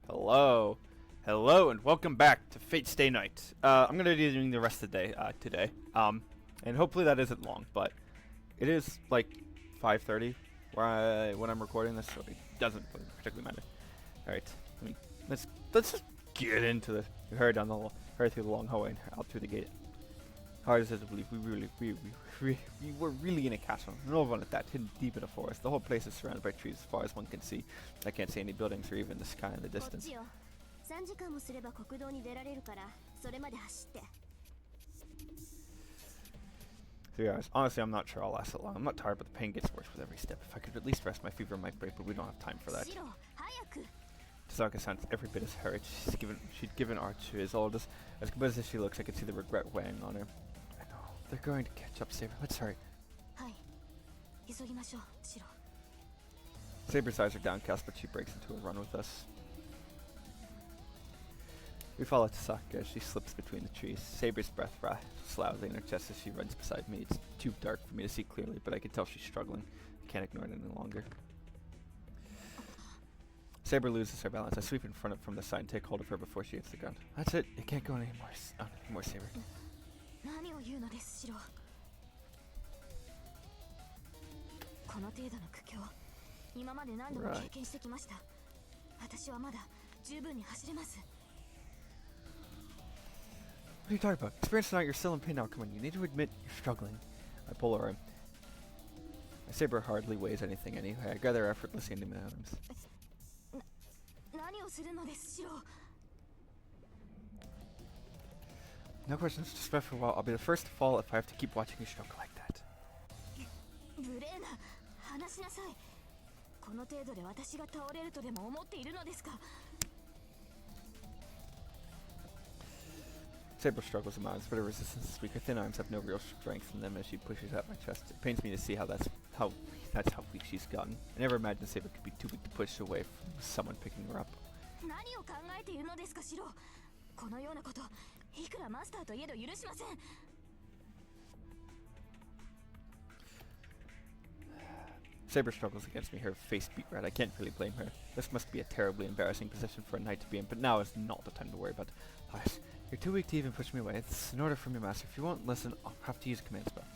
Hello. Hello and welcome back to Fate Stay Night. I'm going to be doing the rest of the day today. And hopefully that isn't long, but it is like 5:30 when I'm recording this, so it doesn't particularly matter. Alright, let's just get into this. We hurry through the long hallway and out through the gate. Hard as it is to believe, we were really in a castle. No one at that, hidden deep in a forest. The whole place is surrounded by trees as far as one can see. I can't see any buildings or even the sky in the distance. So yeah, honestly, I'm not sure I'll last that long. I'm not tired, but the pain gets worse with every step. If I could at least rest, my fever might break, but we don't have time for that. Tasaka sounds every bit as hurt. She'd given Archer as old as composed as she looks. I could see the regret weighing on her. I know. They're going to catch up, Saber. Let's hurry. Saber's eyes are downcast, but she breaks into a run with us. We follow Tasaka as she slips between the trees. Saber's breath rasps loudly in her chest as she runs beside me. It's too dark for me to see clearly, but I can tell she's struggling. I can't ignore it any longer. Saber loses her balance. I sweep in front from the side and take hold of her before she hits the ground. That's it. It can't go anymore, Saber. What are you talking about? Experience tonight, you're still in pain now. Come on, you need to admit you're struggling. I pull her arm. My Saber hardly weighs anything anyway. I gather effortlessly into my arms. No questions, just rest for a while. I'll be the first to fall if I have to keep watching you struggle like that. Saber struggles in my arms, but her resistance is weak. Her thin arms have no real strength in them as she pushes at my chest. It pains me to see how that's how weak she's gotten. I never imagined Saber could be too weak to push away from someone picking her up. Saber struggles against me, her face beat red. I can't really blame her. This must be a terribly embarrassing position for a knight to be in, but now is not the time to worry about it. You're too weak to even push me away. It's an order from your master. If you won't listen, I'll have to use a command spell.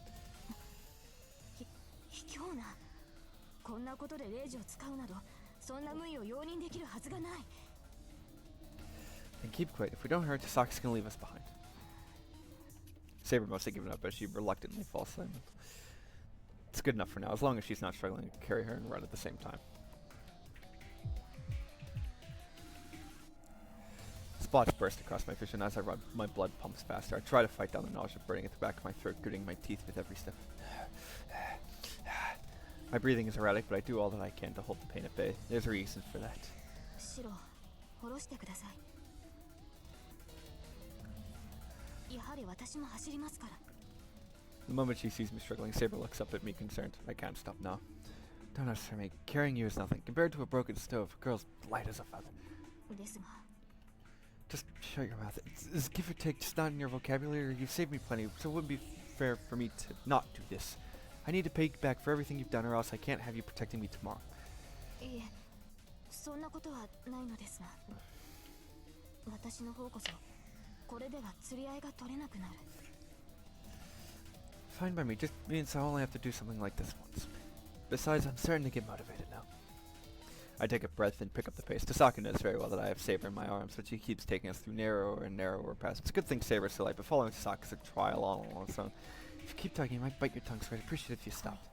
Then keep quiet. If we don't hurt, Tasaka's gonna leave us behind. Saber must have given up as she reluctantly falls silent. It's good enough for now, as long as she's not struggling to carry her and run at the same time. Spots burst across my vision as I run. My blood pumps faster. I try to fight down the nausea burning at the back of my throat, gritting my teeth with every step. My breathing is erratic, but I do all that I can to hold the pain at bay. There's a reason for that. The moment she sees me struggling, Saber looks up at me concerned. I can't stop now. Don't understand me. Carrying you is nothing. Compared to a broken stove, a girl's light as a feather. Just shut your mouth. It's give or take, just not in your vocabulary. You've saved me plenty, so it wouldn't be fair for me to not do this. I need to pay you back for everything you've done, or else I can't have you protecting me tomorrow. Fine by me, just means I only have to do something like this once. Besides, I'm starting to get motivated now. I take a breath and pick up the pace. Tasaka knows very well that I have Saber in my arms, but she keeps taking us through narrower and narrower paths. It's a good thing Saber's so light, but following Tasaka is a trial all on its own. If you keep talking, you might bite your tongue, so I'd appreciate it if you stopped.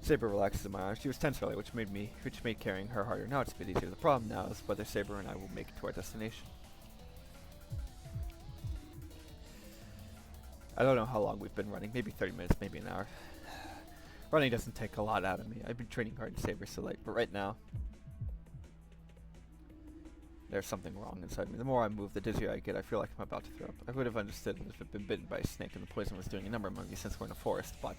Saber relaxes in my arms. She was tense earlier, which made carrying her harder. Now it's a bit easier. The problem now is whether Saber and I will make it to our destination. I don't know how long we've been running. Maybe 30 minutes, maybe an hour. Running doesn't take a lot out of me. I've been training hard to Saber so late, but right now there's something wrong inside me. The more I move, the dizzier I get. I feel like I'm about to throw up. I would have understood if I'd been bitten by a snake and the poison was doing a number on me since we're in a forest, but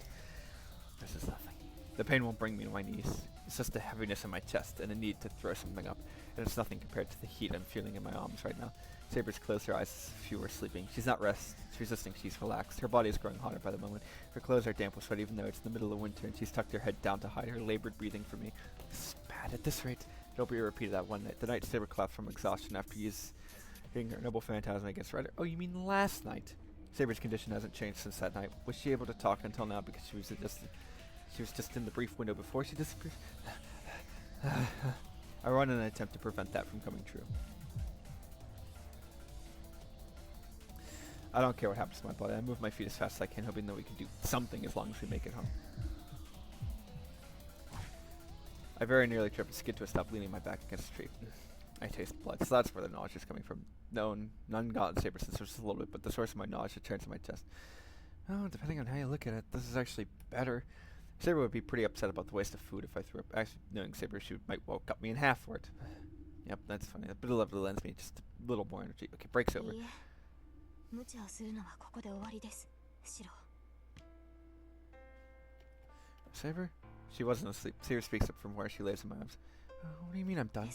this is nothing. The pain won't bring me to my knees. It's just a heaviness in my chest and a need to throw something up, and it's nothing compared to the heat I'm feeling in my arms right now. Saber's closed her eyes as if she were sleeping. She's not resisting, she's relaxed. Her body is growing hotter by the moment. Her clothes are damp with sweat even though it's the middle of winter, and she's tucked her head down to hide her labored breathing from me. This is bad. At this rate, it'll be repeated that one night. The night Saber collapsed from exhaustion after using her noble phantasm against Ryder. Oh, you mean last night? Saber's condition hasn't changed since that night. Was she able to talk until now because she was just in the brief window before she disappeared? I run in an attempt to prevent that from coming true. I don't care what happens to my body. I move my feet as fast as I can, hoping that we can do something as long as we make it home. I very nearly trip and skid to a stop, leaning my back against a tree. I taste blood, so that's where the nausea is coming from. No, none got in Saber since just a little bit, but the source of my nausea turns to my chest. Oh, depending on how you look at it, this is actually better. Saber would be pretty upset about the waste of food if I threw up. Actually, knowing Saber, she might well cut me in half for it. Yep, that's funny. A bit of love lends me just a little more energy. Okay, break's over. Saber? She wasn't asleep. Saber speaks up from where she lays in my arms. What do you mean I'm done?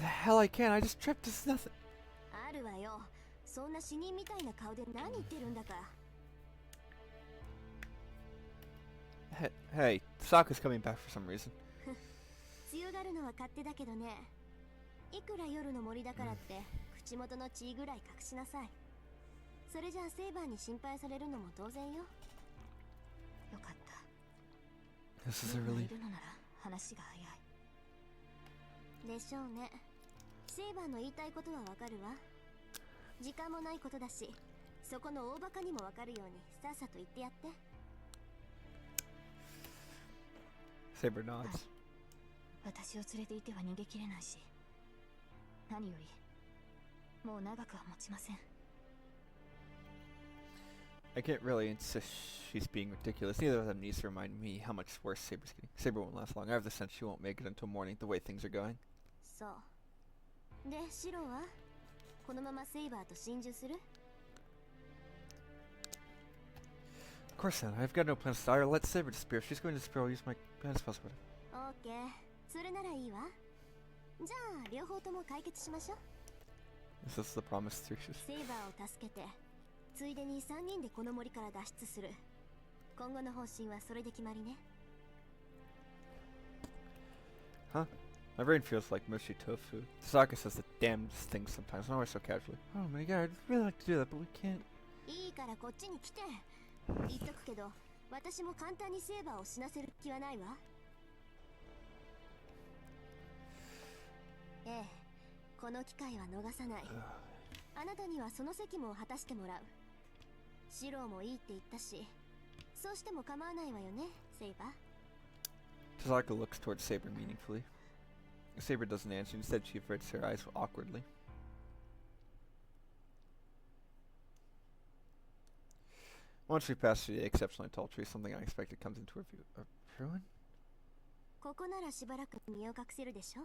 Hell I can't. I just tripped. This is nothing. Hey, Sokka's coming back for some reason. This is a relief. でしょうね。セイバーの言いたいことはわかるわ。時間もないことだし、そこの大バカにもわかるようにさっさと言ってやって。Saber nods. 私を連れていては逃げきれないし、何よりもう長くは持ちません。I can't really insist she's being ridiculous. Neither of them needs to remind me how much worse Saber's getting. Saber won't last long. I have the sense she won't make it until morning, the way things are going. そう。で、シロはこのままセイバーと心中する? Of course not. I've got no plans to die or let Saber disappear. If she's going to disappear, I'll use my best possible. Okay. それならいいわ。じゃあ、両方とも解決しましょう。Is this the promise through? セイバーを助けて、ついでに3人でこの森から脱出する。今後の方針はそれで決まりね。Huh? My brain feels like mushy tofu. Sokka says the damnedest things sometimes, not always so casually. Oh my god, I'd really like to do that, but we can't. いいからこっちに来て。言っとくけど、私も簡単にセイバーを死なせる気はないわ。ええ、この機会は逃さない。あなたにはその責務を果たしてもらう。シローもいいって言ったし、そうしても構わないわよね、セイバー。Sokka looks towards Saber meaningfully. Saber doesn't answer. Instead, she averts her eyes awkwardly. Once we pass through the exceptionally tall tree, something unexpected comes into her view. A ruin? ここならしばらく身を隠せるでしょ?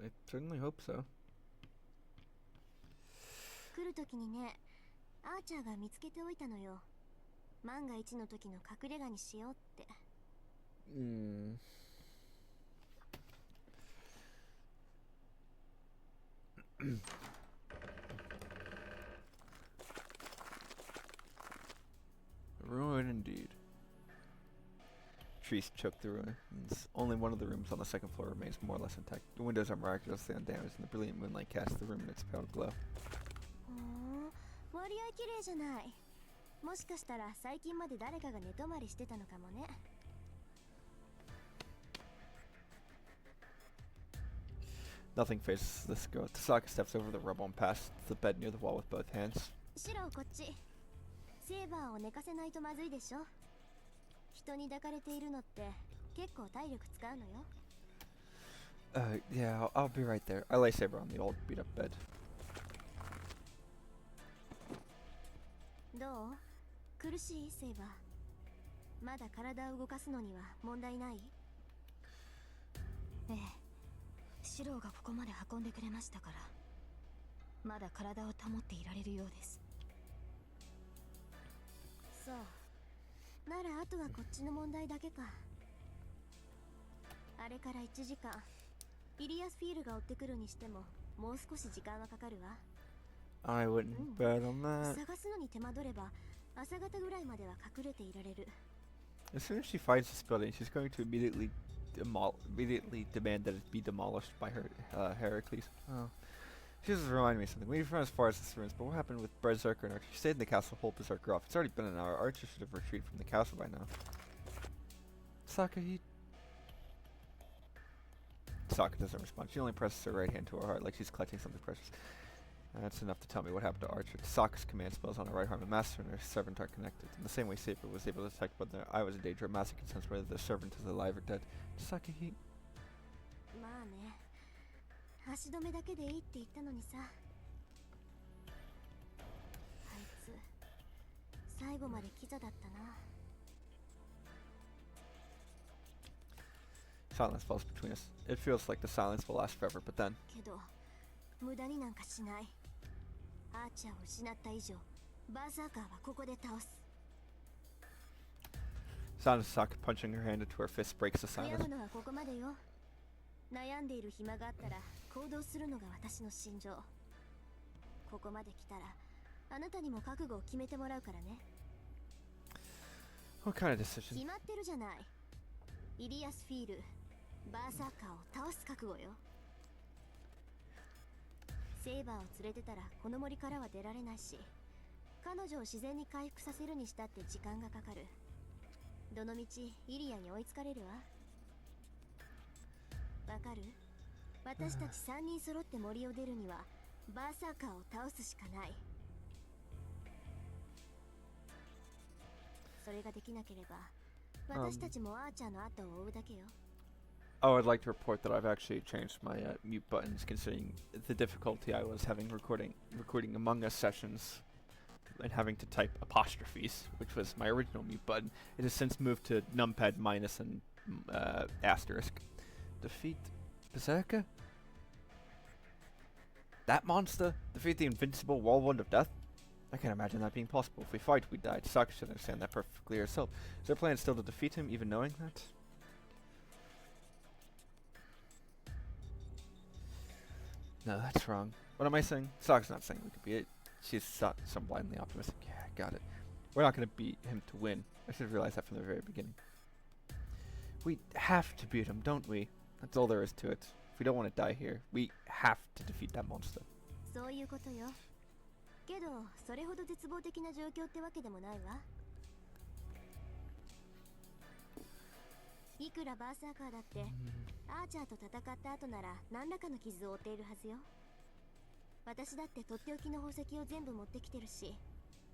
I certainly hope so. 来るときにね、アーチャーが見つけておいたのよ。万が一の時の隠れ家にしようって。Ruin indeed. Trees choke the ruins. Only one of the rooms on the second floor remains more or less intact. The windows are miraculously undamaged, and the brilliant moonlight casts the room in its pale glow. 割合綺麗じゃない。もしかしたら最近まで誰かが寝泊まりしてたのかもね。Nothing faces this girl. Tasaka steps over the rubble and past the bed near the wall with both hands. シロこっち。セーバーを寝かせないとまずいでしょ。人に抱かれているのって結構体力使うのよ。Yeah, I'll be right there. I lay Saber on the old beat-up bed. どう？苦しいセーバー。まだ体を動かすのには問題ない？ええ。シローがここまで運んでくれましたから、まだ体を保っていられるようです。そうならあとはこっちの問題だけか。あれから1時間イリアスフィールが追ってくるにしてももう少し時間はかかるわ。 I wouldn't bet on that. 探すのに手間取れば朝方ぐらいまでは隠れていられる。 As soon as she finds this building, she's going to immediately demand that it be demolished by her Heracles. Oh. She just reminded me of something. We've run as far as this ruins, but what happened with Berserker and Archer? She stayed in the castle to hold Berserker off. It's already been an hour. Archer should have retreated from the castle by now. Sokka doesn't respond. She only presses her right hand to her heart like she's clutching something precious. That's enough to tell me what happened to Archer. Sokka's command spells on her right arm. The master and her servant are connected. In the same way Saber was able to detect whether I was in danger, a master can sense whether the servant is alive or dead. Sokka まあね、足止めだけでいいって言ったのにさ。あいつ最後までキザだったな。 Silence falls between us. It feels like the silence will last forever, but then けど無駄になんかしない。アーチャーを失った以上バーサーカーはここで倒す。 sound of Sokka punching her hand into her fist breaks the 悔や silence. むのはここまでよ。悩んでいる暇があったら行動するのが私の信条。ここまで来たらあなたにも覚悟を決めてもらうからね。 What kind of 決 decision? まってるじゃない。イリアスフィールバーサーカーを倒す覚悟よ。セイバーを連れてたらこの森からは出られないし、彼女を自然に回復させるにしたって時間がかかる。どのみちイリアに追いつかれるわ。わかる？私たち3人揃って森を出るにはバーサーカーを倒すしかない。それができなければ私たちもアーチャーの後を追うだけよ。 Oh, I'd like to report that I've actually changed my mute buttons, considering the difficulty I was having recording Among Us sessions and having to type apostrophes, which was my original mute button. It has since moved to numpad minus and asterisk. Defeat Berserker? That monster? Defeat the invincible whirlwind of death? I can't imagine that being possible. If we fight, we die. Sokka should understand that perfectly herself. Is her plan still to defeat him, even knowing that? No, that's wrong. What am I saying? Sokka's not saying we could beat it. She's so blindly optimistic. Yeah, I got it. We're not going to beat him to win. I should have realized that from the very beginning. We have to beat him, don't we? That's all there is to it. If we don't want to die here, we have to defeat that monster. そういうことよ。けどそれほど絶望的な状況ってわけでもないわ。いくらバーサーカーだってアーチャーと戦った後なら何らかの傷を負っているはずよ。私だってとっておきの宝石を全部持ってきてるし、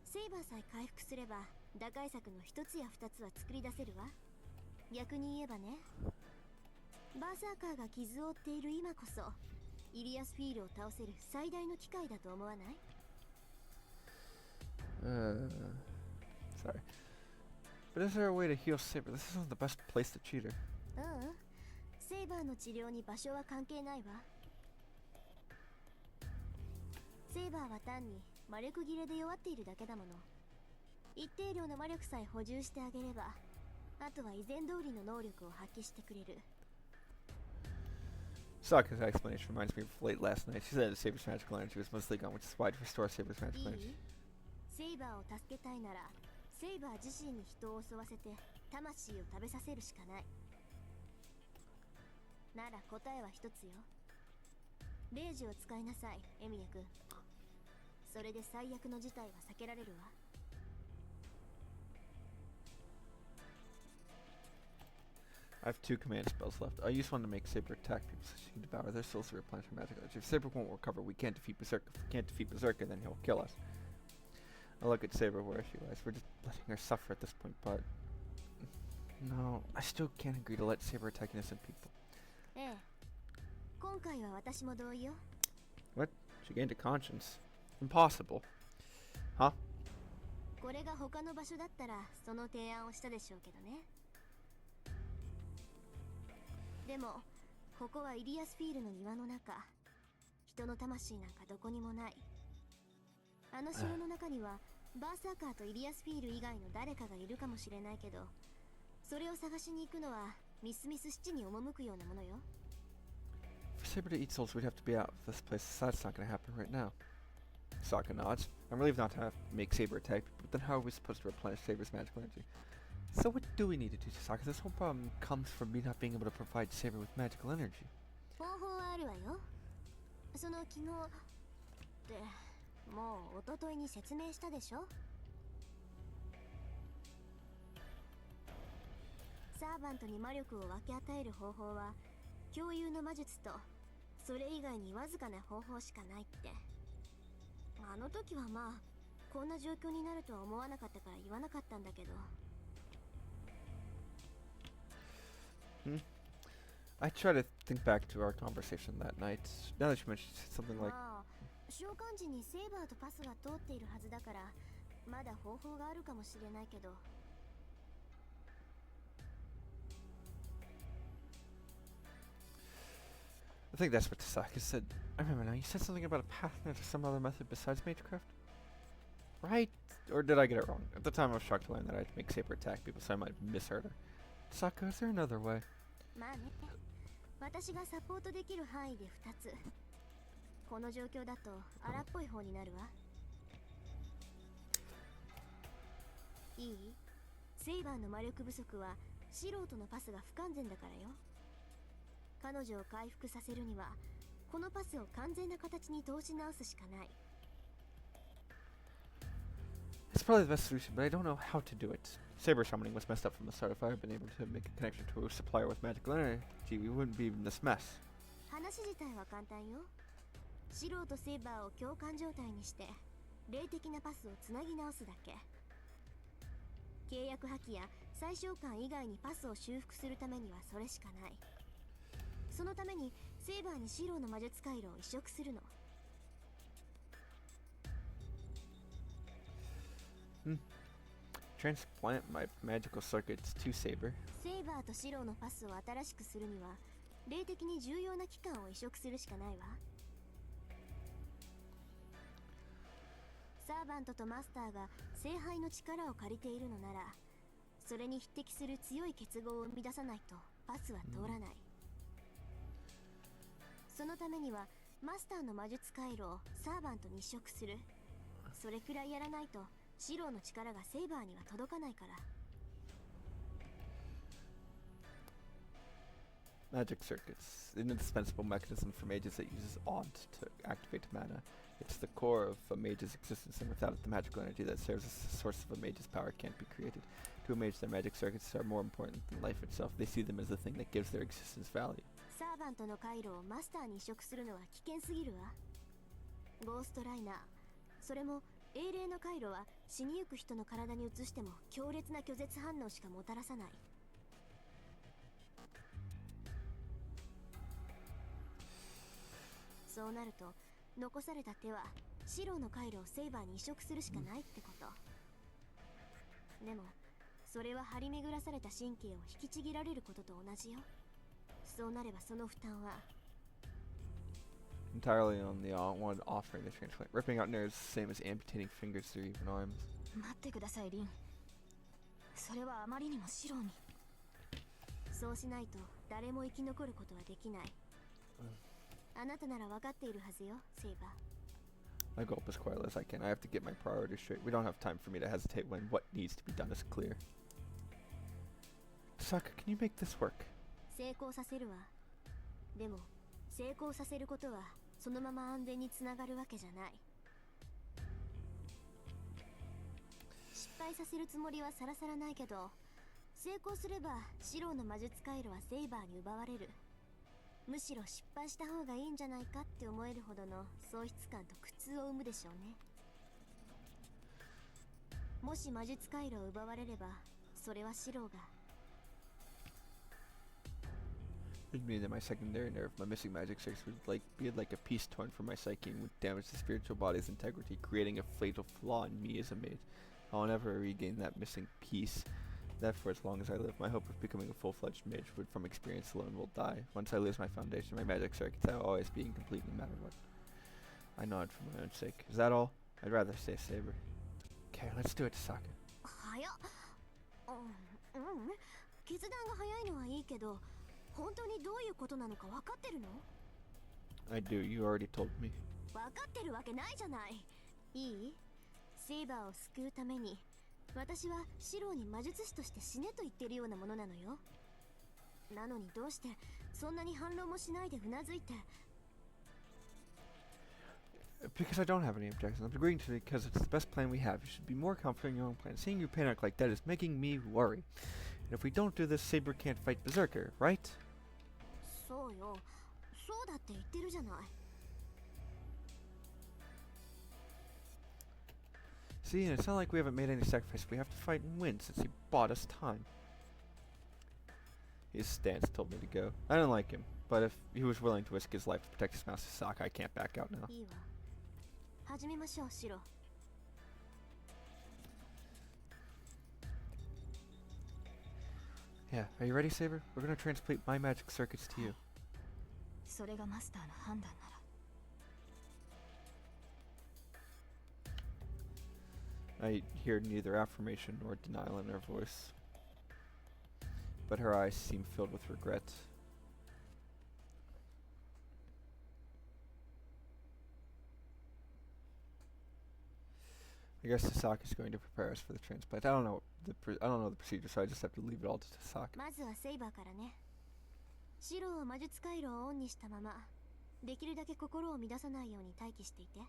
セイバーさえ回復すれば打開策の一つや二つは作り出せるわ。逆に言えばね、バーサーカーが傷を負っている今こそイリアスフィールを倒せる最大の機会だと思わない？ Sorry. But is there a way to heal Saber? This isn't the best place to cheat her. うん、セイバーの治療に場所は関係ないわ。セイバーは単に魔力切れで弱っているだけだもの。一定量の魔力さえ補充してあげれば、あとは以前通りの能力を発揮してくれる。 Sokka's explanation reminds me of late last night. She said that Saber's magical energy was mostly gone, which is why to restore Saber's い magical い？ energy. セイバーを助けたいなら、セイバー自身に人を襲わせて魂を食べさせるしかない。なら答えは一つよ。レイジを使いなさい、エミネ君。それで最悪の事態は避けられるわ。 I have 2 command spells left. I use one to make Saber attack people so she can devour their souls to replenish her magic energy. If Saber won't recover, we can't defeat Berserker. If we can't defeat Berserker, then he'll kill us. I look at Saber where she lies. We're just letting her suffer at this point, but... No, I still can't agree to let Saber attack innocent people. ええ。今回は私も同意よ。 What? She gained a conscience. Impossible. Huh? これが他の場所だったらその提案をしたでしょうけどね。でもここはイリアスフィールの庭の中。人の魂なんかどこにもない。あの城の中にはバーサーカーとイリアスフィール以外の誰かがいるかもしれないけど、それを探しに行くのはミスミス七に赴くようなものよ。For Saber to eat souls, we'd have to be out of this place. That's not going to happen right now. Sokka nods. I'm relieved not to have to make Saber attack, but then how are we supposed to replenish Saber's magical energy? So what do we need to do to Sokka? This whole problem comes from me not being able to provide Saber with magical energy. 方法はあるわよ。その昨日ってもう一昨日に説明したでしょ。サーバントに魔力を分け与える方法は共有の魔術とそれ以外にわずかな方法しかないって。あの時はまあこんな状況になるとは思わなかったから言わなかったんだけど。I try to think back to our conversation that night. Now that you mentioned something like... まあ召喚時にセーバーとパスが通っているはずだからまだ方法があるかもしれないけど。I think that's what Tasaka said. I remember now, you said something about a path or some other method besides Magecraft? Right? Or did I get it wrong? At the time I was shocked to learn that I had to make Saber attack people, so I might have misheard her. Tasaka, is there another way? まあね、私がサポートできる範囲で2つ。この状況だと荒っぽい方になるわ。いい？セイバーの魔力不足は素人のパスが不完全だからよ。彼女を回復させるにはこのパスを完全な形に通し直すしかない。It's probably the best solution, but I don't know how to do it. Saber summoning was messed up from the start. If I had been able to make a connection to a supplier with magical energy, we wouldn't be in this mess. 話自体は簡単よ。素人セイバーを共感状態にして霊的なパスをつなぎ直すだけ。契約破棄や最小間以外にパスを修復するためにはそれしかない。そのためにセイバーにシローの魔術回路を移植するの。Transplant my magical circuits to Saber. セイバーとシローのパスを新しくするには霊的に重要な器官を移植するしかないわ。サーバントとマスターが聖杯の力を借りているのならそれに匹敵する強い結合を生み出さないとパスは通らない。そのためにはマスターの魔術回路をサーバントに移植する。それくらいやらないとシローの力がセイバーには届かないから。Magic circuits, an indispensable mechanism for mages that uses Aunt to activate mana. It's the core of a mage's existence, and without it, the magical energy that serves as the source of a mage's power can't be created. To a mage, their magic circuits are more important than life itself. They see them as the thing that gives their existence value. サーバントの回路をマスターに移植するのは危険すぎるわ。ゴーストライナー、それも英霊の回路は死にゆく人の体に移しても強烈な拒絶反応しかもたらさない。そうなると残された手はシローの回路をセイバーに移植するしかないってこと。でもそれは張り巡らされた神経を引きちぎられることと同じよ。そうなればその負担は Entirely on the one offering the transplant. Ripping out nerves is the same as amputating fingers or even arms. 待ってくださいリン。それはあまりにもシローに。そうしないと誰も生き残ることはできない。あなたなら分かっているはずよ、セイバー。 My goal is quiet as I can. I have to get my priorities straight. We don't have time for me to hesitate when what needs to be done is clear. Sokka, can you make this work? 成功させるわ。でも成功させることはそのまま安全につながるわけじゃない。失敗させるつもりはさらさらないけど、成功すればシローの魔術回路はセイバーに奪われる。むしろ失敗した方がいいんじゃないかって思えるほどの喪失感と苦痛を生むでしょうね。もし魔術回路を奪われればそれはシローがIt means that my secondary nerve, my missing magic circuits, would be like a piece torn from my psyche and would damage the spiritual body's integrity, creating a fatal flaw in me as a mage. I'll never regain that missing piece. That for as long as I live, my hope of becoming a full-fledged mage would from experience alone will die. Once I lose my foundation, my magic circuits, I will always be incomplete no matter what. I nod for my own sake. Is that all? I'd rather stay Saber. Okay, let's do it, Tasaka. 早っ。決断が早いのはいいけど、本当にどういうことなのか分かってるの？ I do. You already told me. 分かってるわけないじゃない。いい？セイバーを救うために、私はシローに魔術師として死ねと言ってるようなものなのよ。なのにどうしてそんなに反論もしないでうなずいて。Because I don't have any objections. I'm agreeing to it because it's the best plan we have. You should be more confident in your own plan. Seeing you panic like that is making me worry. And if we don't do this, Saber can't fight Berserker, right? そうよ。そうだって言ってるじゃない。See, and it's not like we haven't made any sacrifice. We have to fight and win since he bought us time. His stance told me to go. I didn't like him, but if he was willing to risk his life to protect his master Saka, I can't back out now. いいわ。始めましょう、シロ。Yeah, are you ready, Saber? We're gonna translate my magic circuits to you. それがマスターの判断なら。I hear neither affirmation nor denial in her voice, but her eyes seem filled with regret. I guess Tasaka's going to prepare us for the transplant. I don't know the procedure, so I just have to leave it all to Tasaka. まずはセイバーからね。シローは魔術回路をオンにしたまま、できるだけ心を乱さないように待機していて。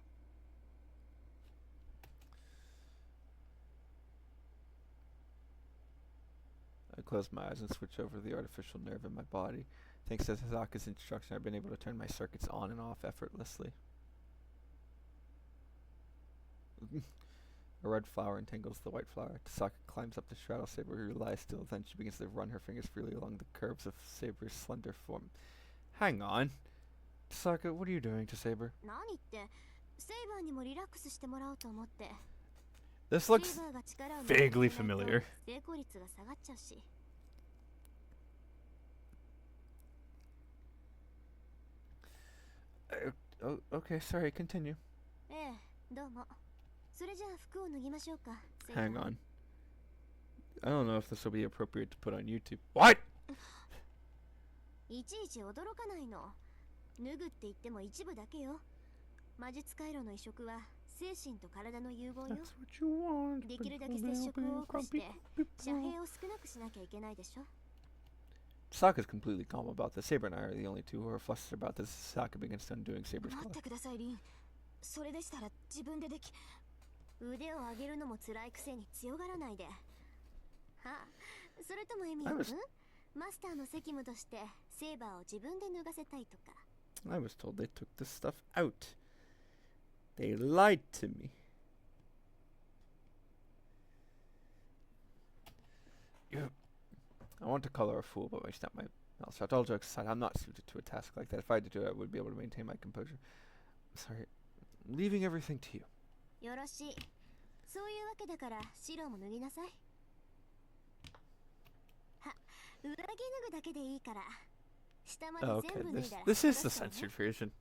I close my eyes and switch over the artificial nerve in my body. Thanks to Tasaka's instruction, I've been able to turn my circuits on and off effortlessly. A red flower entangles the white flower. Tasaka climbs up to straddle Saber, who lies still. Then she begins to run her fingers freely along the curves of Saber's slender form. Hang on. Tasaka, what are you doing to Saber? 何言って、セイバーにもリラックスしてもらおうと思って。 This looks vaguely familiar. 成功率が下がっちゃうし。Okay, sorry, continue. ええ、どうも。それじゃあ服を脱ぎましょうか。 Hang on. I don't know if this will be appropriate to put on YouTube. What? いちいち驚かないの。脱ぐって言っても一部だけよ。魔術回路の移植は精神と体の融合よ。できるだけ接触を多くして遮蔽を少なくしなきゃいけないでしょ。 Sokka's completely calm about this. Saber and I are the only two who are flustered about this. Sokka begins undoing Saber's 待っ collar. てください、リン。それでしたら自分ででき。腕を上げるのも辛いくせに強がらないで。はあ、それともエミヤ君、マスターの責務としてセーバーを自分で脱がせたいとか。 I was told they took this stuff out. They lied to me. I want to call her a fool, but I snapped my mouth shut. All jokes aside, I'm not suited to a task like that. If I had to do it, I would be able to maintain my composure. I'm sorry. I'm leaving everything to you. よろしい。そういうわけだからシロも脱ぎなさい。は、上着脱ぐだけでいいから。下まで Oh, 全 okay, 部脱いだら。 this is the censored version.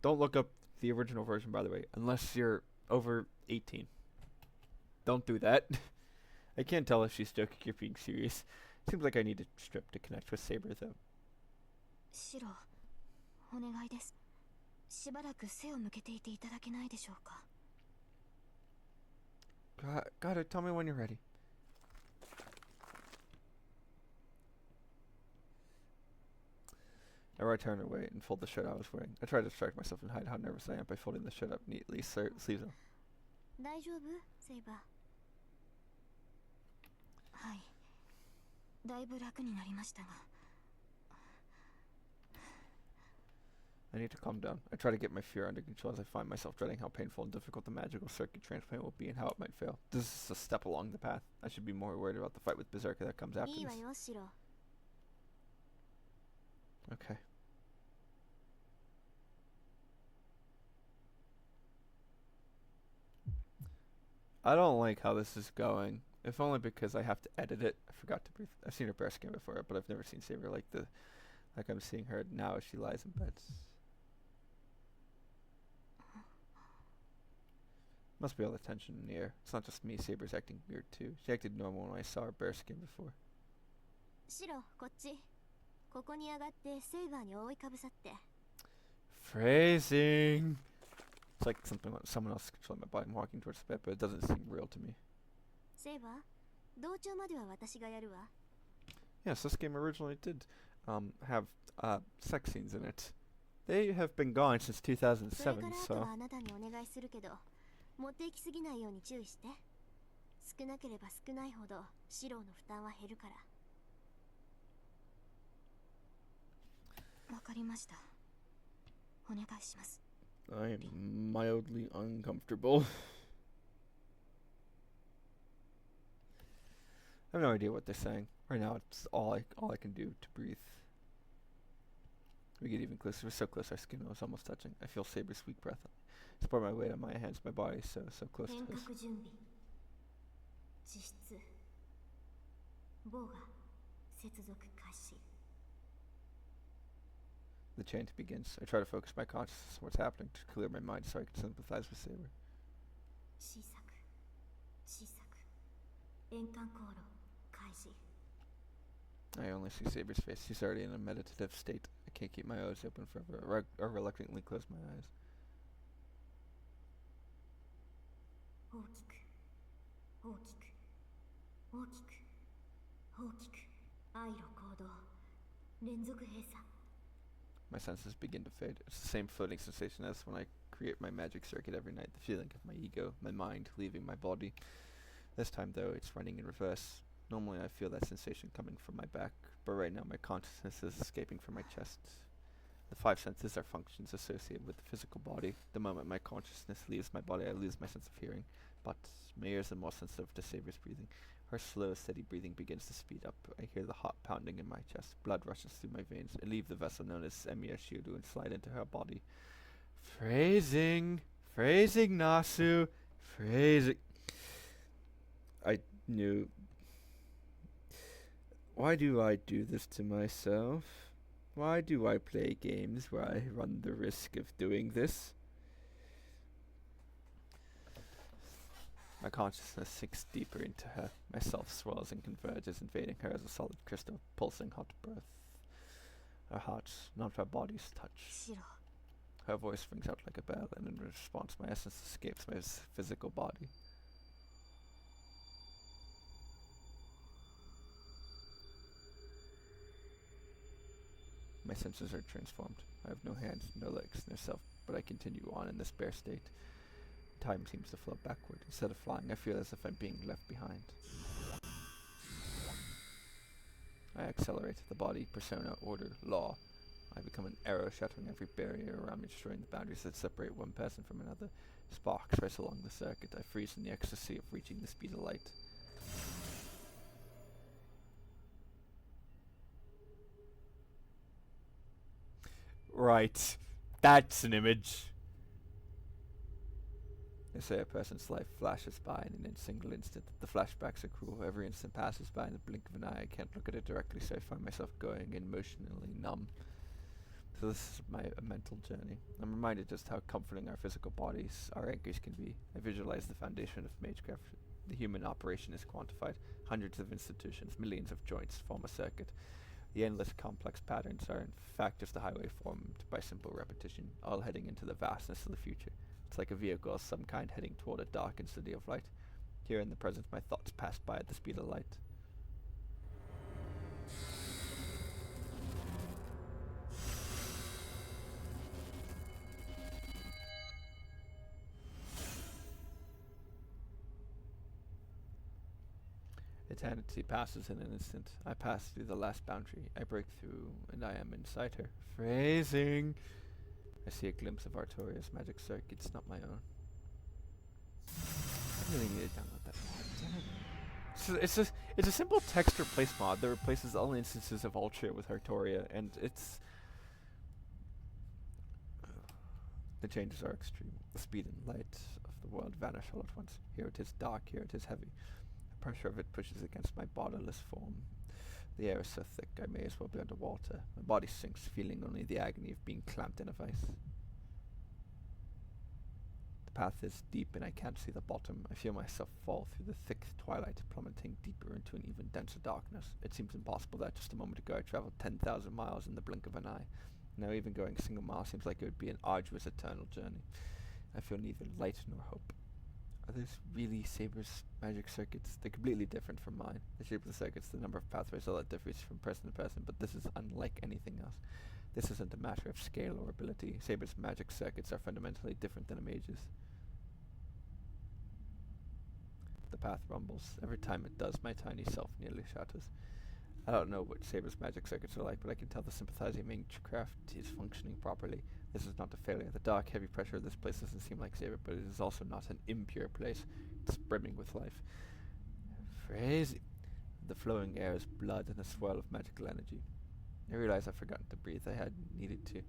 Don't look up the original version, by the way, unless you're over 18. Don't do that. I can't tell if she's joking or being serious. Seems like I need to strip to connect with Saber, though. シロ、お願いです。しばらく背を向けていていただけないでしょうか。 Got it. Tell me when you're ready. I turn away and fold the shirt I was wearing. I try to distract myself and hide how nervous I am by folding the shirt up neatly, sleeves up. 大丈夫？セイバー。はい。だいぶ楽になりましたが。 I need to calm down. I try to get my fear under control as I find myself dreading how painful and difficult the magical circuit transplant will be and how it might fail. This is a step along the path. I should be more worried about the fight with Berserker that comes after いいわ this. よ、シロ。 Okay. I don't like how this is going. If only because I have to edit it. I forgot to breathe. I've seen her bare skin before, but I've never seen Saber like I'm seeing her now as she lies in bed. Must be all the tension in the air. It's not just me. Saber's acting weird too. She acted normal when I saw her bare skin before. シロ、こっち。ここに上がってセイバーに覆いかぶさって。Phrasing! It's like something like someone else controlling my body and walking towards the bed, but it doesn't seem real to me. セイバー、同調までは私がやるわ。Yes, this game originally did have sex scenes in it. They have been gone since 2007, それからあと so... はあなたにお願いするけど、持っていきすぎないように注意して。少なければ少ないほどシロの負担は減るから。わかりました。お願いします。I am mildly uncomfortable. I have no idea what they're saying. Right now, it's all I can do to breathe. We get even closer. We're so close. Our skin was almost touching. I feel Saber's weak breath. Support my weight on my hands, my body so close to his. 実質棒が接続開始。 The chant begins. I try to focus my consciousness on what's happening to clear my mind so I can sympathize with Saber. 小さく小さく円環航路開始。 I only see Saber's face. He's already in a meditative state. I can't keep my eyes open forever, or reluctantly close my eyes. 大きく大きく大きく大きく愛の行動連続閉鎖。 My senses begin to fade. It's the same floating sensation as when I create my magic circuit every night. The feeling of my ego, my mind, leaving my body. This time, though, it's running in reverse. Normally, I feel that sensation coming from my back, but right now my consciousness is escaping from my chest. The five senses are functions associated with the physical body. The moment my consciousness leaves my body, I lose my sense of hearing. But my ears are more sensitive to Saber's breathing. Her slow, steady breathing begins to speed up. I hear the heart pounding in my chest. Blood rushes through my veins. I leave the vessel known as Shirou and slide into her body. Phrasing! Phrasing, Nasu! Phrasing! I knew... Why do I do this to myself? Why do I play games where I run the risk of doing this? My consciousness sinks deeper into her. My self swirls and converges, invading her as a solid crystal, pulsing hot breath. Her heart, not her body's touch. シロ、 Her voice rings out like a bell, and in response my essence escapes my physical body. My senses are transformed. I have no hands, no legs, no self, but I continue on in this bare state. Time seems to flow backward. Instead of flying, I feel as if I'm being left behind. I accelerate. The body, persona, order, law. I become an arrow shattering every barrier around me, destroying the boundaries that separate one person from another. Sparks race along the circuit. I freeze in the ecstasy of reaching the speed of light. Right. That's an image. They say a person's life flashes by in a single instant. The flashbacks are cruel. Every instant passes by in the blink of an eye. I can't look at it directly, so I find myself going emotionally numb. So this is my mental journey. I'm reminded just how comforting our physical bodies, our anchors can be. I visualize the foundation of Magecraft. The human operation is quantified. Hundreds of institutions, millions of joints form a circuit. The endless complex patterns are in fact just a highway formed by simple repetition, all heading into the vastness of the future. It's like a vehicle of some kind heading toward a darkened city of light. Here in the present, my thoughts pass by at the speed of light. Eternity passes in an instant. I pass through the last boundary. I break through, and I am inside her. Phrasing! I see a glimpse of Artoria's magic circuits, not my own. I really need to download that mod. It's a simple text replace mod that replaces all instances of Ultra with Artoria, and it's... The changes are extreme. The speed and light of the world vanish all at once. Here it is dark, here it is heavy. The pressure of it pushes against my bodiless form. The air is so thick I may as well be underwater. My body sinks, feeling only the agony of being clamped in a vice. The path is deep and I can't see the bottom. I feel myself fall through the thick twilight, plummeting deeper into an even denser darkness. It seems impossible that just a moment ago I traveled 10,000 miles in the blink of an eye. Now even going a single mile seems like it would be an arduous, eternal journey. I feel neither light nor hope. Are those really Saber's magic circuits? They're completely different from mine. The shape of the circuits, the number of pathways, all that differs from person to person, but this is unlike anything else. This isn't a matter of scale or ability. Saber's magic circuits are fundamentally different than a mage's. The path rumbles. Every time it does, my tiny self nearly shatters. I don't know what Saber's magic circuits are like, but I can tell the sympathizing magecraft is functioning properly. This is not a failure. The dark, heavy pressure of this place doesn't seem like Saber, but it is also not an impure place. It's brimming with life. Crazy. The flowing air is blood and a swirl of magical energy. I realize I've forgotten to breathe. I had needed to.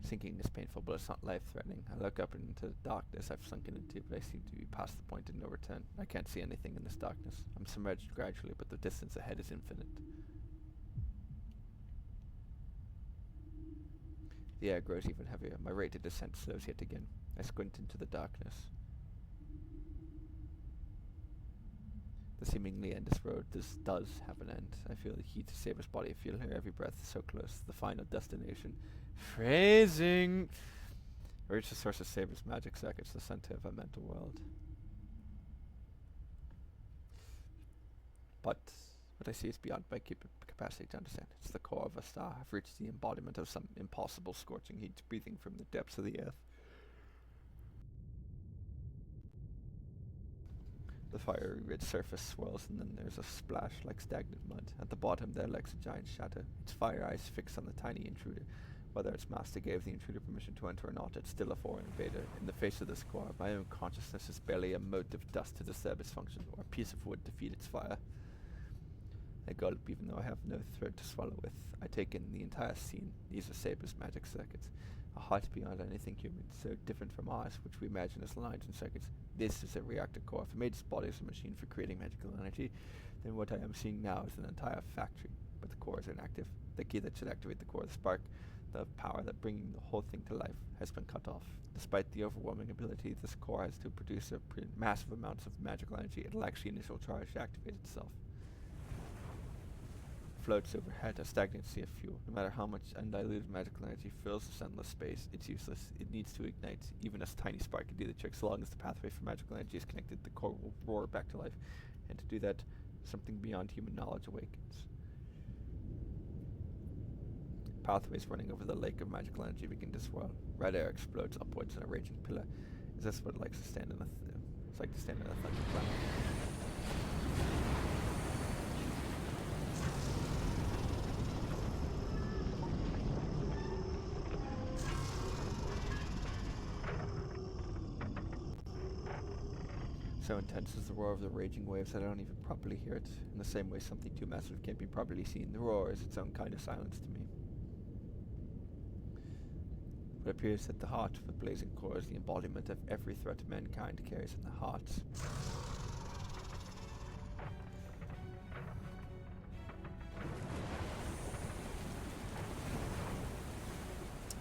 Sinking is painful, but it's not life-threatening. I look up into the darkness I've sunken into, but I seem to be past the point of no return. I can't see anything in this darkness. I'm submerged gradually, but the distance ahead is infinite. The air grows even heavier. My rate of descent slows yet again. I squint into the darkness. The seemingly endless road does have an end. I feel the heat of Saber's body. I feel her every breath so close. The final destination. Phrasing! I reach the source of Saber's magic circuits, the center of a mental world. But what I see is beyond my capacity to understand. It's the core of a star. I've reached the embodiment of some impossible scorching heat breathing from the depths of the earth. The fiery red surface swirls, and then there's a splash like stagnant mud. At the bottom there lurks a giant shadow, its fire eyes fixed on the tiny intruder. Whether its master gave the intruder permission to enter or not, it's still a foreign invader. In the face of this core, my own consciousness is barely a mote of dust to disturb its function, or a piece of wood to feed its fire. I gulp even though I have no throat to swallow with. I take in the entire scene. These are Saber's magic circuits. A heart beyond anything human, so different from ours, which we imagine as lines and circuits. This is a reactor core. If a mage's body is a machine for creating magical energy, then what I am seeing now is an entire factory. But the core is inactive. The key that should activate the core, the spark, the power that bringing the whole thing to life, has been cut off. Despite the overwhelming ability this core has to produce massive amounts of magical energy, it lacks the initial charge to activate itself. Floats overhead, a stagnant sea of fuel. No matter how much undiluted magical energy fills this endless space, it's useless. It needs to ignite. Even a tiny spark can do the trick. So long as the pathway for magical energy is connected, the core will roar back to life. And to do that, something beyond human knowledge awakens. Pathways running over the lake of magical energy begin to swirl. Red air explodes upwards in a raging pillar. Is this what it likes to stand in a it's like to stand in a thunderclap? So intense is the roar of the raging waves that I don't even properly hear it. In the same way something too massive can't be properly seen, the roar is its own kind of silence to me. It appears that the heart of the blazing core is the embodiment of every threat mankind carries in the hearts.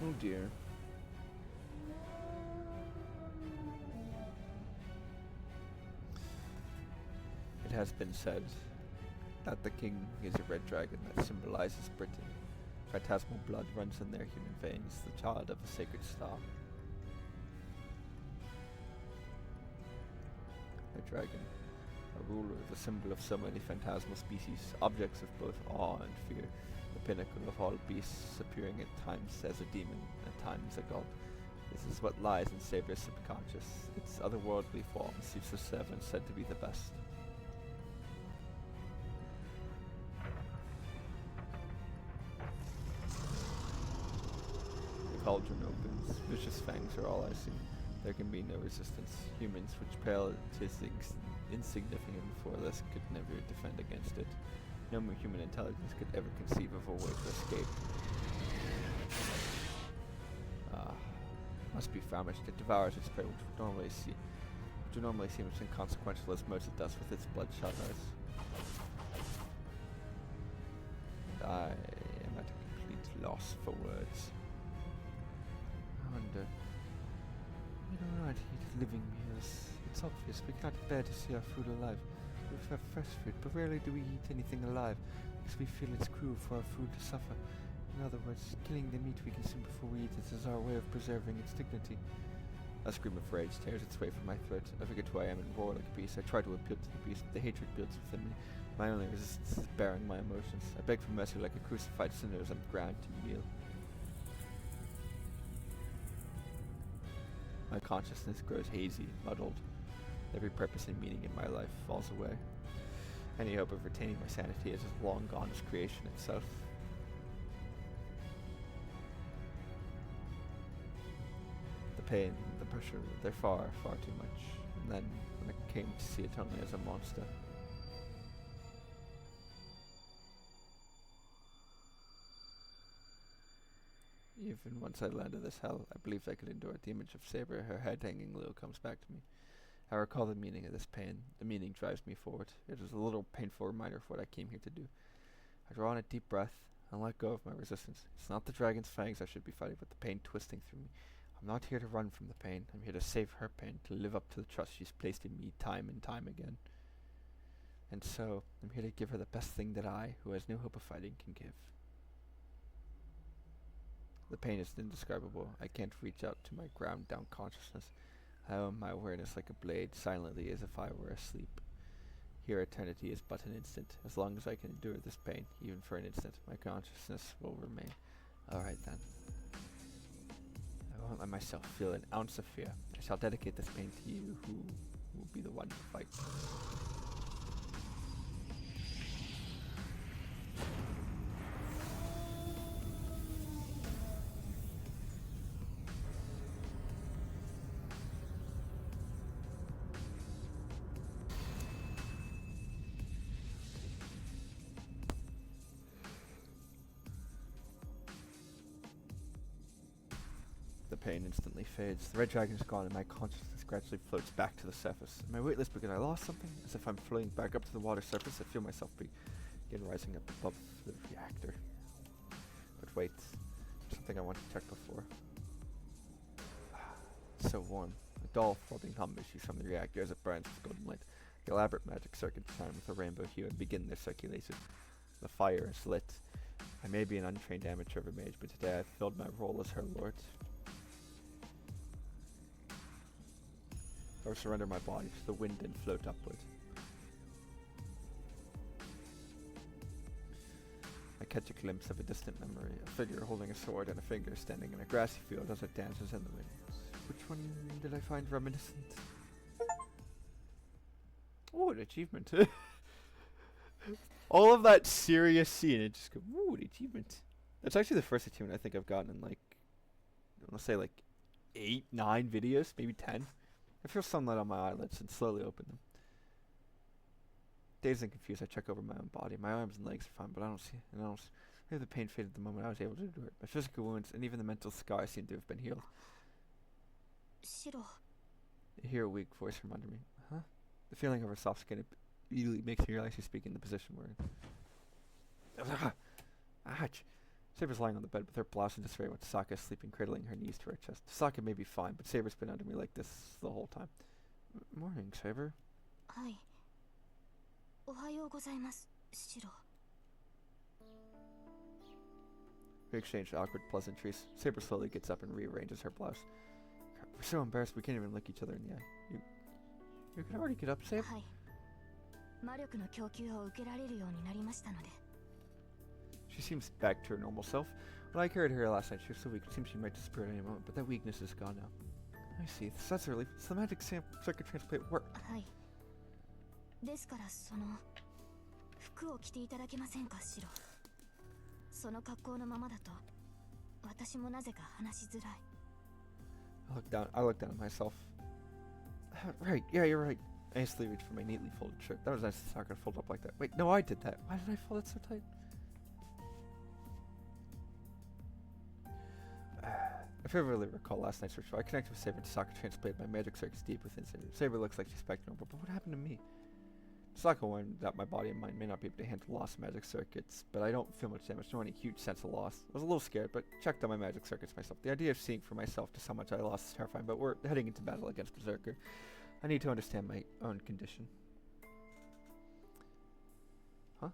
Oh dear. It has been said that the king is a red dragon that symbolizes Britain. Phantasmal blood runs in their human veins, the child of a sacred star. A dragon, a ruler, the symbol of so many phantasmal species, objects of both awe and fear, the pinnacle of all beasts, appearing at times as a demon, at times a god. This is what lies in Saber's subconscious. Its otherworldly form seems to serve and said to be the best. The cauldron opens. Vicious fangs are all I see. There can be no resistance. Humans, which pale to insignificant before this, could never defend against it. No more human intelligence could ever conceive of a way to escape. Must be famished. It devours its prey, which would normally seem as inconsequential as most it does with its bloodshot eyes. And I am at a complete loss for words. I wonder, We don't want to eat living meals. It's obvious we can't bear to see our food alive. We have fresh food, but rarely do we eat anything alive, because we feel it's cruel for our food to suffer. In other words, killing the meat we consume before we eat it is our way of preserving its dignity. A scream of rage tears its way from my throat. I forget who I am and roar like a beast. I try to appeal to the beast. The hatred builds within me. My only resistance is bearing my emotions. I beg for mercy like a crucified sinner as I'm ground to meal. My consciousness grows hazy, muddled. Every purpose and meaning in my life falls away. Any hope of retaining my sanity is as long gone as creation itself. The pain, the pressure, they're far, far too much. And then, when I came to see it only as a monster. Even once I landed this hell, I believed I could endure it. The image of Saber, her head hanging low, comes back to me. I recall the meaning of this pain. The meaning drives me forward. It is a little painful reminder of what I came here to do. I draw in a deep breath and let go of my resistance. It's not the dragon's fangs I should be fighting, but the pain twisting through me. I'm not here to run from the pain. I'm here to save her pain, to live up to the trust she's placed in me time and time again. And so, I'm here to give her the best thing that I, who has no hope of fighting, can give. The pain is indescribable. I can't reach out to my ground down consciousness. I own my awareness like a blade, silently as if I were asleep. Here eternity is but an instant. As long as I can endure this pain, even for an instant, my consciousness will remain. Alright then. I won't let myself feel an ounce of fear. I shall dedicate this pain to you, who will be the one to fight. The pain instantly fades. The red dragon is gone and my consciousness gradually floats back to the surface. Am I weightless because I lost something? As if I'm floating back up to the water surface, I feel myself begin rising up above the reactor. But wait, there's something I want to check before. It's so warm. A dull, throbbing hum issues from the reactor as it burns with golden light. The elaborate magic circuits shine with a rainbow hue and begin their circulation. The fire is lit. I may be an untrained amateur of a mage, but today I've filled my role as her lord. Or surrender my body to the wind and float upward. I catch a glimpse of a distant memory, a figure holding a sword and a finger standing in a grassy field as it dances in the wind. Which one did I find reminiscent? Oh, an achievement. All of that serious scene, it just go, ooh, an achievement. That's actually the first achievement I think I've gotten in like, I want to say like 8, 9 videos, maybe 10. I feel sunlight on my eyelids and slowly open them. Dazed and confused, I check over my own body. My arms and legs are fine, but I don't see maybe the pain faded the moment I was able to do it. My physical wounds and even the mental scars seem to have been healed. Shirou. I hear a weak voice from under me. Huh? The feeling of her soft skin immediately makes me realize she's speaking in the position we're in. Ouch! Saber's lying on the bed with her blouse in disarray with Tasaka sleeping, cradling her knees to her chest. Tasaka may be fine, but Saber's been under me like this the whole time. Morning, Saber. Hi. Ohayou gozaimasu, Shirou. We exchange awkward pleasantries. Saber slowly gets up and rearranges her blouse. We're so embarrassed we can't even look each other in the eye. You can already get up, Saber? Hi. 魔力の供給を受けられるようになりましたので。 She seems back to her normal self. When I carried her last night, she was so weak it seems she might disappear at any moment, but that weakness is gone now. I see. That's a relief. Does the magic circuit transplant work? はい。ですから服を着ていただけませんか、シロ。その格好のままだと私もなぜか話しづらい。I look down at myself. Right, yeah, you're right. I instantly reached for my neatly folded shirt. That was nice to Sakura to fold up like that. Wait, no, I did that. Why did I fold it so tight? I vividly recall last night's ritual. I connected with Saber and Tasaka transplanted my magic circuits deep within Saber. Saber looks like she's back to normal, but what happened to me? It's not going that my body and mind may not be able to handle lost magic circuits, but I don't feel much damage, nor any huge sense of loss. I was a little scared, but checked on my magic circuits myself. The idea of seeing for myself just how much I lost is terrifying, but we're heading into battle against Berserker. I need to understand my own condition. Huh?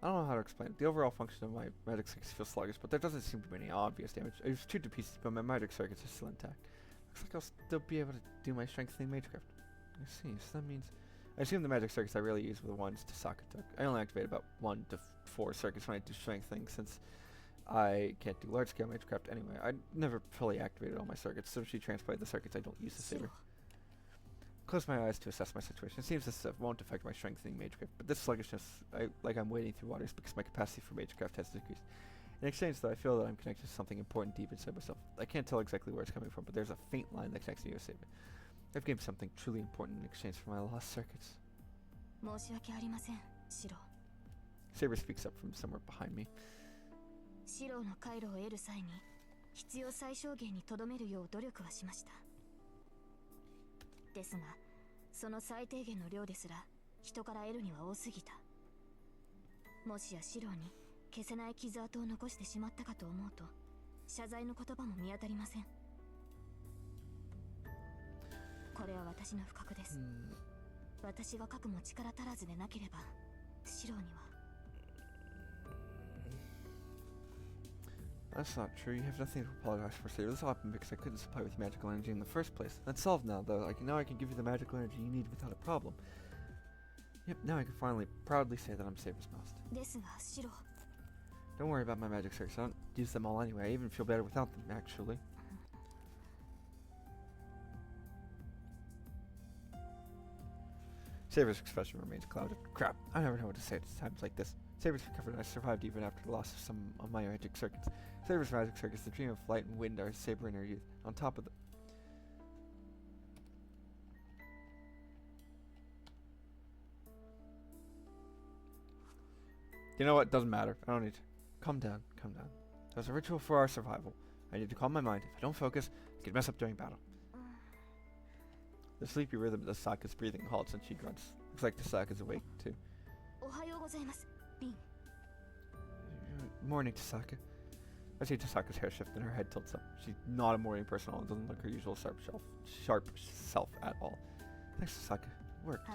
I don't know how to explain it. The overall function of my magic circuits feels sluggish, but there doesn't seem to be any obvious damage. I was chewed to pieces, but my magic circuits are still intact. Looks like I'll still be able to do my strengthening magecraft. I see, so that means... I assume the magic circuits I really use were the ones Tasaka took. I only activate about 1 to 4 circuits when I do strengthening, since I can't do large-scale magecraft anyway. I never fully activated all my circuits, so she transplanted the circuits I don't use the Saber. Close my eyes to assess my situation. It seems this won't affect my strengthening magecraft, but this sluggishness, I'm wading through waters because my capacity for magecraft has decreased. In exchange, though, I feel that I'm connected to something important deep inside myself. I can't tell exactly where it's coming from, but there's a faint line that connects me to a Saber. I've gained something truly important in exchange for my lost circuits. Saber speaks up from somewhere behind me. Shirouの回路を得る際に必要最小限に留めるよう努力はしました。ですが、その最低限の量ですら人から得るには多すぎた。もしやシロに消せない傷跡を残してしまったかと思うと、謝罪の言葉も見当たりません。これは私の不覚です。私が書くも力足らずでなければ、シロには。That's not true. You have nothing to apologize for, Saber. This all happened because I couldn't supply with magical energy in the first place. That's solved now, though. Now I can give you the magical energy you need without a problem. Yep, now I can finally proudly say that I'm Saber's master. Don't worry about my magic circuits. I don't use them all anyway. I even feel better without them, actually. Saber's expression remains clouded. Crap, I never know what to say at times like this. Saber's recovered and I survived even after the loss of some of my magic circuits. Saber's magic circuits, the dream of light and wind, are Saber in her youth. On top of the... You know what? Doesn't matter. I don't need to... Calm down. Calm down. There's a ritual for our survival. I need to calm my mind. If I don't focus, I could mess up during battle. The sleepy rhythm of Tasaka's breathing halts and she grunts. Looks like Tasaka's awake, too. Morning, Tasaka. I see Tasaka's hair shift and her head tilts up. She's not a morning person at all and doesn't look her usual sharp self at all. Thanks, Tasaka. It worked.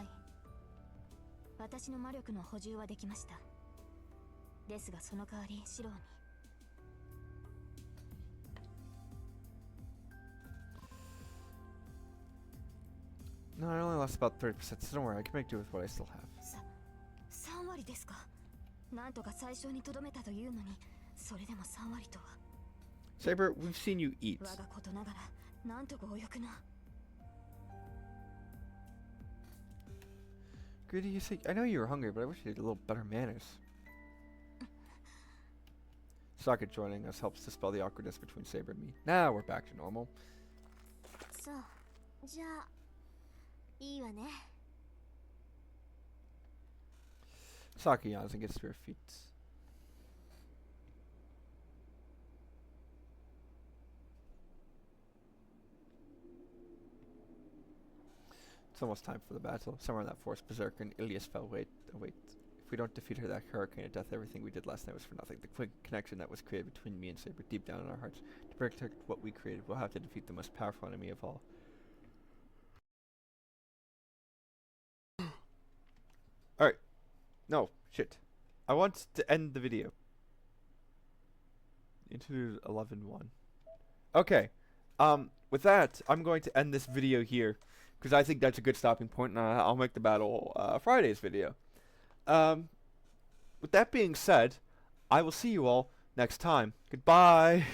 No, I only lost about 30%, so don't worry, I can make do with what I still have. 3割ですか。なんとか最初にとどめたというのに、それでも3割とは。Saber, we've seen you eat. 我がことながら、なんとご欲な。Greedy, you say, I know you were hungry, but I wish you had a little better manners. Sokka joining us helps dispel the awkwardness between Saber and me. Now we're back to normal. そう、じゃあ、いいわね。Sokka yawns and gets to her feet. It's almost time for the battle. Somewhere in that forest, Berserker and Ilias fell await. If we don't defeat her, that hurricane of death, everything we did last night was for nothing. The quick connection that was created between me and Saber, deep down in our hearts. To protect what we created, we'll have to defeat the most powerful enemy of all. Alright. No, shit. I want to end the video. Into 11:1. Okay. With that, I'm going to end this video here because I think that's a good stopping point, and I'll make the battle Friday's video. With that being said, I will see you all next time. Goodbye.